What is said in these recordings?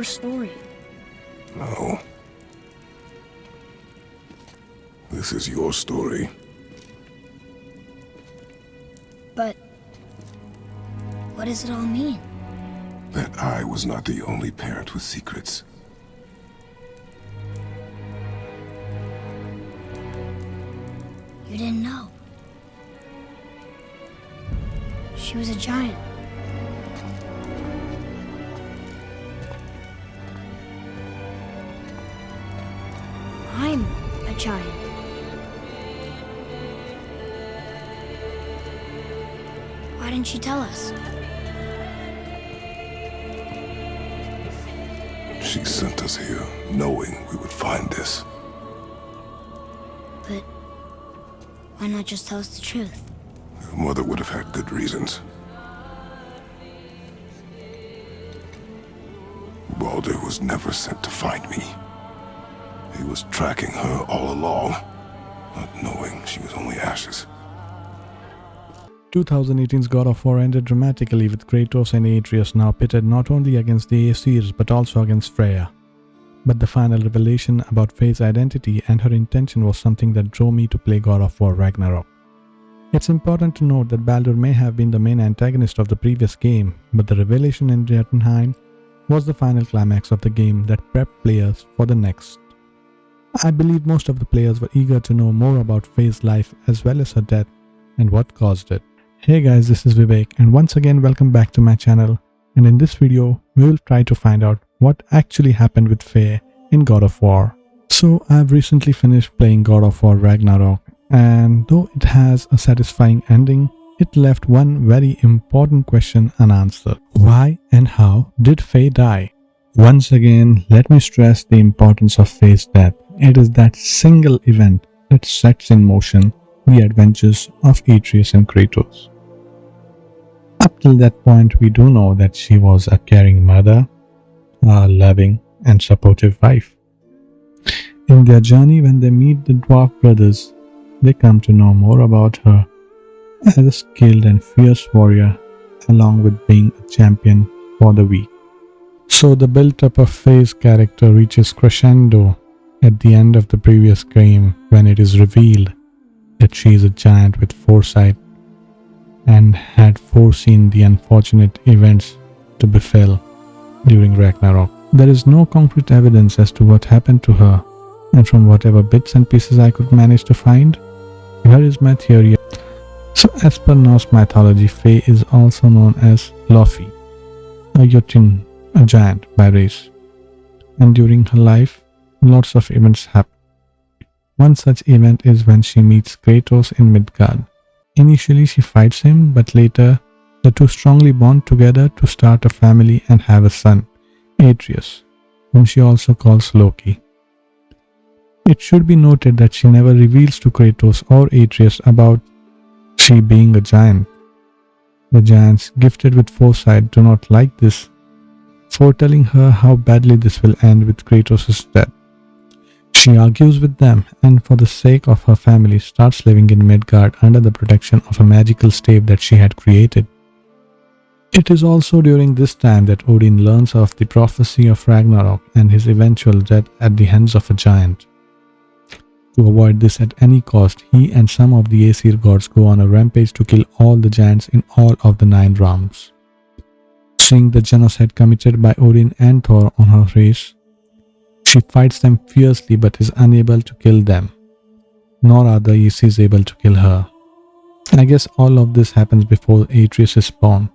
story. No. This is your story. But what does it all mean? That I was not the only parent with secrets. You didn't know. She was a giant. I'm a giant. Why didn't she tell us? She sent us here, knowing we would find this. But why not just tell us the truth? Your mother would have had good reasons. Baldur was never sent to find me. He was tracking her all along, not knowing she was only ashes. 2018's God of War ended dramatically with Kratos and Atreus now pitted not only against the Aesirs but also against Freya. But the final revelation about Faye's identity and her intention was something that drove me to play God of War Ragnarok. It's important to note that Baldur may have been the main antagonist of the previous game, but the revelation in Jotunheim was the final climax of the game that prepped players for the next. I believe most of the players were eager to know more about Faye's life as well as her death and what caused it. Hey guys, this is Vivek and once again welcome back to my channel, and in this video we will try to find out what actually happened with Faye in God of War. So I've recently finished playing God of War Ragnarok, and though it has a satisfying ending, it left one very important question unanswered. Why and how did Faye die? Once again, let me stress the importance of Faye's death. It is that single event that sets in motion the adventures of Atreus and Kratos. Up till that point, we do know that she was a caring mother, a loving and supportive wife. In their journey, when they meet the dwarf brothers, they come to know more about her as a skilled and fierce warrior, along with being a champion for the weak. So the build-up of Faye's character reaches crescendo at the end of the previous game when it is revealed that she is a giant with foresight and had foreseen the unfortunate events to befall during Ragnarok. There is no concrete evidence as to what happened to her, and from whatever bits and pieces I could manage to find, here is my theory. So as per Norse mythology, Faye is also known as Lofi, a Jotun, a giant by race, and during her life, lots of events happen. One such event is when she meets Kratos in Midgard. Initially she fights him, but later the two strongly bond together to start a family and have a son, Atreus, whom she also calls Loki. It should be noted that she never reveals to Kratos or Atreus about she being a giant. The giants gifted with foresight do not like this, foretelling her how badly this will end with Kratos' death. She argues with them and for the sake of her family starts living in Midgard under the protection of a magical stave that she had created. It is also during this time that Odin learns of the prophecy of Ragnarok and his eventual death at the hands of a giant. To avoid this at any cost, he and some of the Aesir gods go on a rampage to kill all the giants in all of the 9 realms. Seeing the genocide committed by Odin and Thor on her race, she fights them fiercely but is unable to kill them, nor are the Aesir able to kill her. I guess all of this happens before Atreus is born,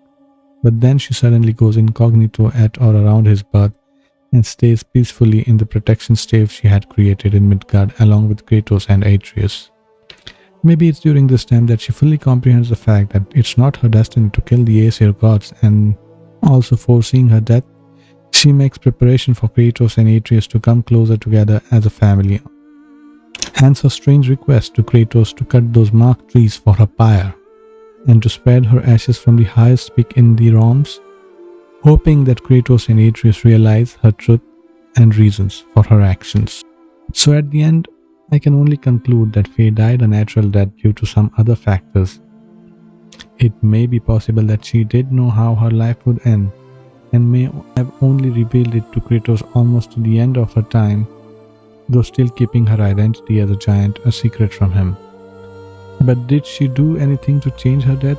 but then she suddenly goes incognito at or around his birth and stays peacefully in the protection stave she had created in Midgard along with Kratos and Atreus. Maybe it's during this time that she fully comprehends the fact that it's not her destiny to kill the Aesir gods, and also foreseeing her death, she makes preparation for Kratos and Atreus to come closer together as a family. Hence her strange request to Kratos to cut those marked trees for her pyre and to spread her ashes from the highest peak in the realms, hoping that Kratos and Atreus realize her truth and reasons for her actions. So at the end, I can only conclude that Faye died a natural death due to some other factors. It may be possible that she did know how her life would end, and may have only revealed it to Kratos almost to the end of her time, though still keeping her identity as a giant a secret from him. But did she do anything to change her death?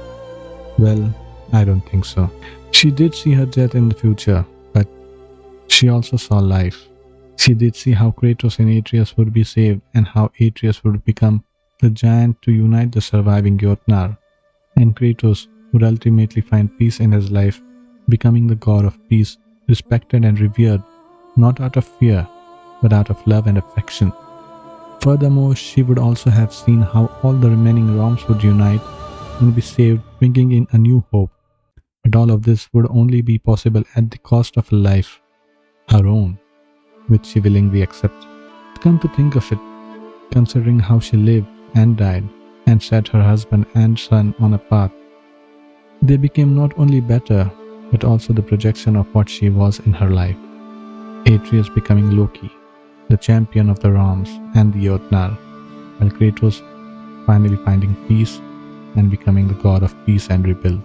Well, I don't think so. She did see her death in the future, but she also saw life. She did see how Kratos and Atreus would be saved and how Atreus would become the giant to unite the surviving Jotnar, and Kratos would ultimately find peace in his life, becoming the god of peace, respected and revered, not out of fear, but out of love and affection. Furthermore, she would also have seen how all the remaining realms would unite and be saved, bringing in a new hope. But all of this would only be possible at the cost of a life, her own, which she willingly accepted. Come to think of it, considering how she lived and died and set her husband and son on a path, they became not only better, but also the projection of what she was in her life. Atreus becoming Loki, the champion of the realms and the Jotnar, while Kratos finally finding peace and becoming the god of peace and rebuild.